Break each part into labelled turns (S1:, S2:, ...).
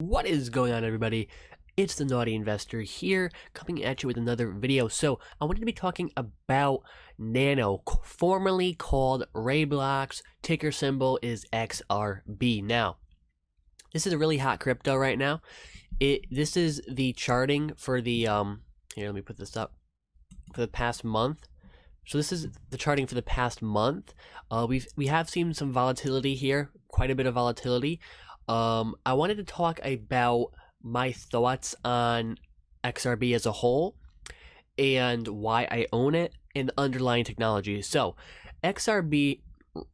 S1: What is going on, everybody? It's the Naughty Investor here, coming at you with another video. So, I wanted to be talking about NANO, formerly called Roblox. Ticker symbol is XRB. Now, this is a really hot crypto right now. This is the charting for the here, let me put this up, for the past month. So this is the charting for the past month. We have seen some volatility here, quite a bit of volatility. I wanted to talk about my thoughts on XRB as a whole and why I own it and the underlying technology. So, XRB,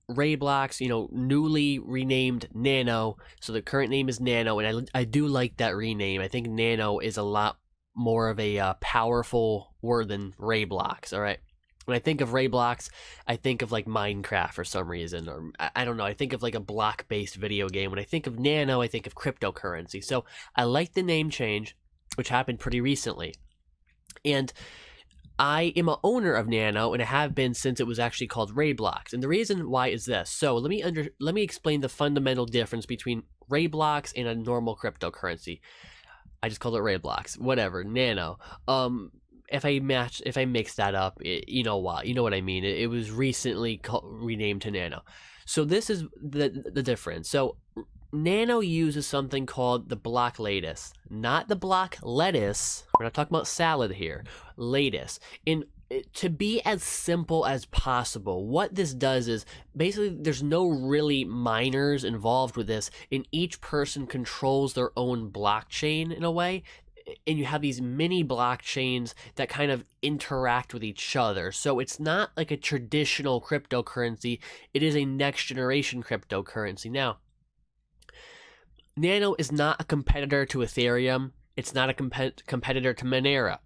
S1: Roblox, newly renamed NANO. So the current name is NANO, and I do like that rename. I think NANO is a lot more of a powerful word than Roblox. All right. When I think of Roblox, I think of like Minecraft for some reason, or I don't know. I think of like a block-based video game. When I think of Nano, I think of cryptocurrency. So I like the name change, which happened pretty recently. And I am an owner of Nano, and I have been since it was actually called Roblox. And the reason why is this. So let me explain the fundamental difference between Roblox and a normal cryptocurrency. I just called it Roblox. Whatever, Nano. If I mix that up, you know what I mean. It was recently renamed to Nano. So this is the difference. So Nano uses something called the block lattice, not the block lettuce. We're not talking about salad here. Lattice. To be as simple as possible, what this does is basically there's no really miners involved with this, and each person controls their own blockchain in a way. And you have these mini blockchains that kind of interact with each other. So it's not like a traditional cryptocurrency. It is a next generation cryptocurrency. Now, Nano is not a competitor to Ethereum. It's not a competitor to Monero.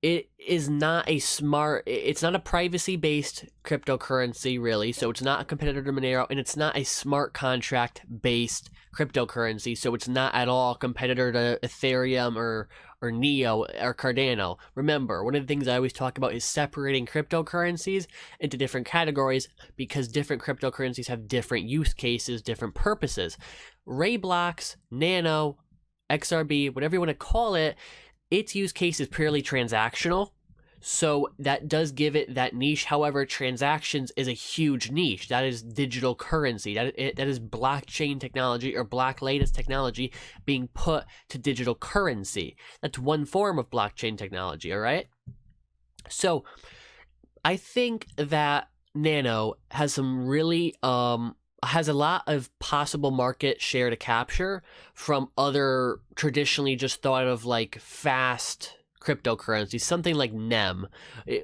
S1: It's not a privacy-based cryptocurrency, really, so it's not a competitor to Monero, and it's not a smart contract-based cryptocurrency, so it's not at all a competitor to Ethereum or Neo or Cardano. Remember, one of the things I always talk about is separating cryptocurrencies into different categories because different cryptocurrencies have different use cases, different purposes. Roblox, Nano, XRB, whatever you want to call it, its use case is purely transactional, so that does give it that niche. However, transactions is a huge niche. That is digital currency. That is blockchain technology or block lattice technology being put to digital currency. That's one form of blockchain technology, all right? So I think that Nano has some really has a lot of possible market share to capture from other traditionally just thought of like fast cryptocurrencies, something like NEM.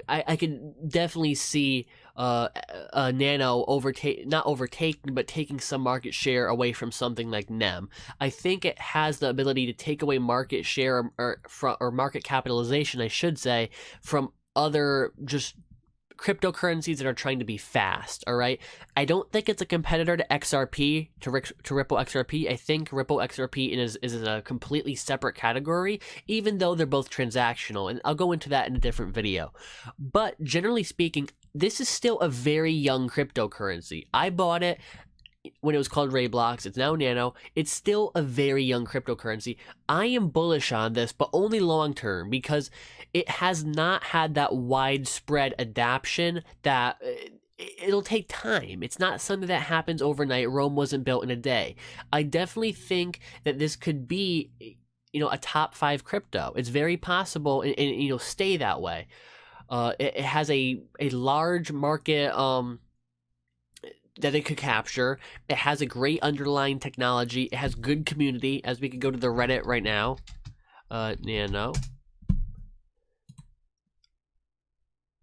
S1: I can definitely see Nano not overtaking, but taking some market share away from something like NEM. I think it has the ability to take away market share or market capitalization, I should say, from other just cryptocurrencies that are trying to be fast. All right, I don't think it's a competitor to XRP, to Ripple XRP. I think Ripple XRP is a completely separate category, even though they're both transactional, and I'll go into that in a different video. But generally speaking, this is still a very young cryptocurrency. I bought it when it was called Roblox. It's now Nano. It's still a very young cryptocurrency. I am bullish on this, but only long term, because it has not had that widespread adoption that it'll take time. It's not something that happens overnight. Rome wasn't built in a day. I definitely think that this could be, a top 5 crypto. It's very possible, and stay that way. It has a large market that it could capture. It has a great underlying technology. It has good community, as we could go to the Reddit right now. Nano.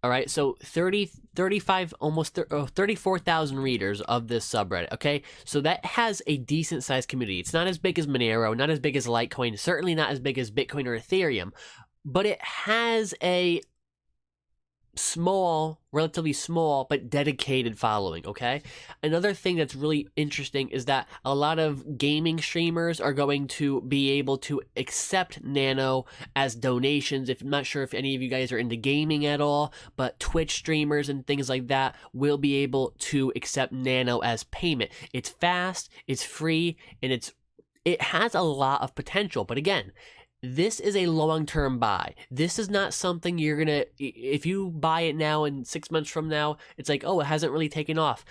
S1: All right, so 35, almost 34,000 readers of this subreddit, okay? So that has a decent-sized community. It's not as big as Monero, not as big as Litecoin, certainly not as big as Bitcoin or Ethereum, but it has a relatively small, but dedicated following, okay? Another thing that's really interesting is that a lot of gaming streamers are going to be able to accept Nano as donations. I'm not sure if any of you guys are into gaming at all, but Twitch streamers and things like that will be able to accept Nano as payment. It's fast, it's free, and it's it has a lot of potential. But again, this is a long-term buy. This is not something you're gonna, if you buy it now and 6 months from now, it's like, oh, it hasn't really taken off.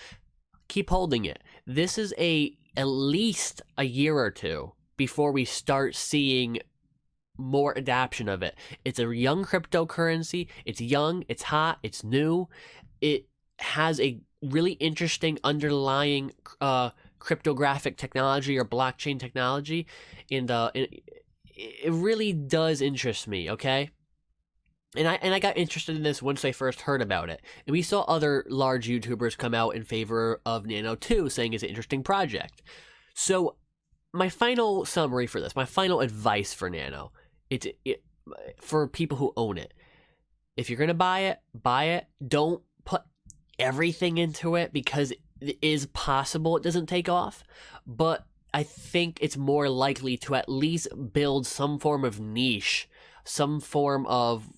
S1: Keep holding it. This is at least a year or two before we start seeing more adoption of it. It's a young cryptocurrency. It's young, it's hot, it's new. It has a really interesting underlying cryptographic technology or blockchain technology, and it really does interest me, okay? And I got interested in this once I first heard about it. And we saw other large YouTubers come out in favor of Nano too, saying it's an interesting project. So my final summary for this, my final advice for Nano, for people who own it. If you're going to buy it. Don't put everything into it, because it is possible it doesn't take off. But I think it's more likely to at least build some form of niche, some form of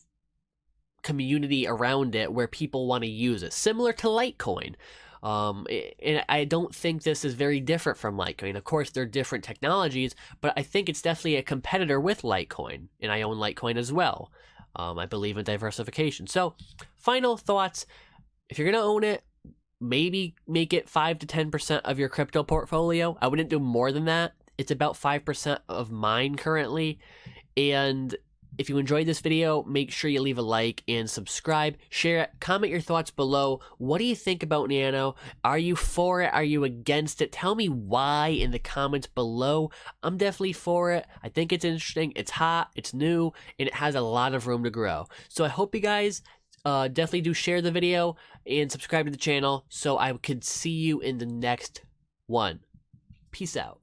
S1: community around it where people want to use it, similar to Litecoin. And I don't think this is very different from Litecoin. Of course, they're different technologies, but I think it's definitely a competitor with Litecoin, and I own Litecoin as well. I believe in diversification. So, final thoughts: if you're gonna own it, maybe make it 5 to 10% of your crypto portfolio. I wouldn't do more than that. It's about 5% of mine currently. And if you enjoyed this video, make sure you leave a like and subscribe. Share it. Comment your thoughts below. What do you think about Nano? Are you for it? Are you against it? Tell me why in the comments below. I'm definitely for it. I think it's interesting. It's hot. It's new. And it has a lot of room to grow. So I hope you guys definitely do share the video and subscribe to the channel so I could see you in the next one. Peace out.